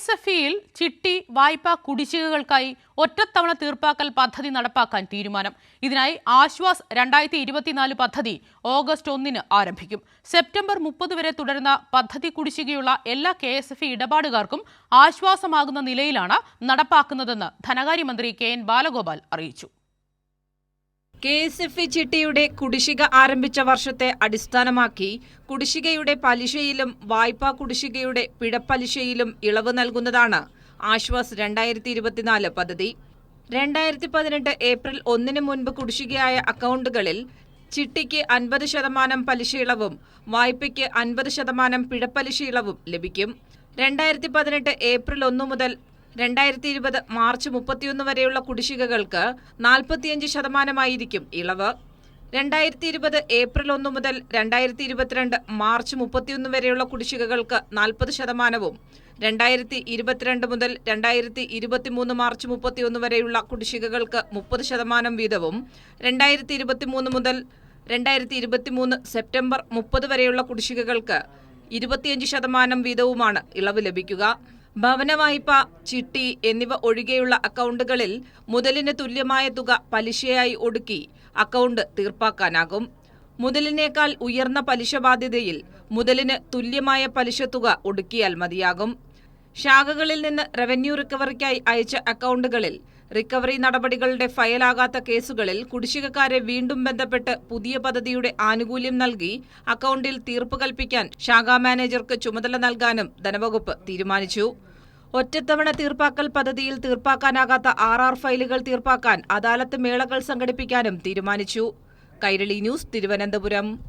KSFEയിൽ ചിട്ടി വായ്പാ കുടിശ്ശികകൾക്കായി ഒറ്റത്തവണ തീർപ്പാക്കൽ പദ്ധതി നടപ്പാക്കാൻ തീരുമാനം. ഇതിനായി ആശ്വാസ് 2024 പദ്ധതി ഓഗസ്റ്റ് 1 ആരംഭിക്കും. സെപ്റ്റംബർ 30 വരെ തുടരുന്ന പദ്ധതി കുടിശ്ശികയുള്ള എല്ലാ KSFE ഇടപാടുകാർക്കും ആശ്വാസമാകുന്ന നിലയിലാണ് നടപ്പാക്കുന്നതെന്ന് ധനകാര്യമന്ത്രി KN ബാലഗോപാൽ അറിയിച്ചു. KSFE ചിട്ടിയുടെ കുടിശ്ശിക ആരംഭിച്ച വർഷത്തെ അടിസ്ഥാനമാക്കി കുടിശ്ശികയുടെ പലിശയിലും വായ്പാ കുടിശ്ശികയുടെ പിഴപ്പലിശയിലും ഇളവ് നൽകുന്നതാണ് ആശ്വാസ് 2024 പദ്ധതി. 2018 ഏപ്രിൽ 1 മുൻപ് കുടിശ്ശികയായ അക്കൗണ്ടുകളിൽ ചിട്ടിക്ക് 50% പലിശ ഇളവും വായ്പയ്ക്ക് 50% പിഴപ്പലിശ ഇളവും ലഭിക്കും. 2018 ഏപ്രിൽ 1 മുതൽ 2020 മാർച്ച് 31 വരെയുള്ള കുടിശ്ശികകൾക്ക് 45% ഇളവ്. 2020 ഏപ്രിൽ 1 മുതൽ 2022 മാർച്ച് 31 വരെയുള്ള കുടിശ്ശികകൾക്ക് 40%, 2022 മുതൽ 2023 മാർച്ച് 31 വരെയുള്ള കുടിശ്ശികകൾക്ക് 30% വീതവും, 2023 മുതൽ 2023 സെപ്റ്റംബർ 30 വരെയുള്ള കുടിശ്ശികകൾക്ക് 25% വീതവുമാണ് ഇളവ് ലഭിക്കുക. ഭവന വായ്പ, ചിട്ടി എന്നിവ ഒഴികെയുള്ള അക്കൗണ്ടുകളിൽ മുതലിന് തുല്യമായ തുക പലിശയായി ഒടുക്കി അക്കൗണ്ട് തീർപ്പാക്കാനാകും. മുതലിനേക്കാൾ ഉയർന്ന പലിശ ബാധ്യതയിൽ മുതലിന് തുല്യമായ പലിശ തുക ഒടുക്കിയാൽ മതിയാകും. ശാഖകളിൽ നിന്ന് റവന്യൂ റിക്കവറിക്കായി അയച്ച അക്കൗണ്ടുകളിൽ റിക്കവറി നടപടികളുടെ ഫയലാകാത്ത കേസുകളിൽ കുടിശ്ശികക്കാരെ വീണ്ടും ബന്ധപ്പെട്ട് പുതിയ പദ്ധതിയുടെ ആനുകൂല്യം നൽകി അക്കൗണ്ടിൽ തീർപ്പ് കൽപ്പിക്കാൻ ശാഖാ മാനേജർക്ക് ചുമതല നൽകാനും ധനവകുപ്പ് തീരുമാനിച്ചു. ഒറ്റത്തവണ തീർപ്പാക്കൽ പദ്ധതിയിൽ തീർപ്പാക്കാനാകാത്ത RR ഫയലുകൾ തീർപ്പാക്കാൻ അദാലത്ത് മേളകൾ സംഘടിപ്പിക്കാനും തീരുമാനിച്ചു. കൈരളി ന്യൂസ്, തിരുവനന്തപുരം.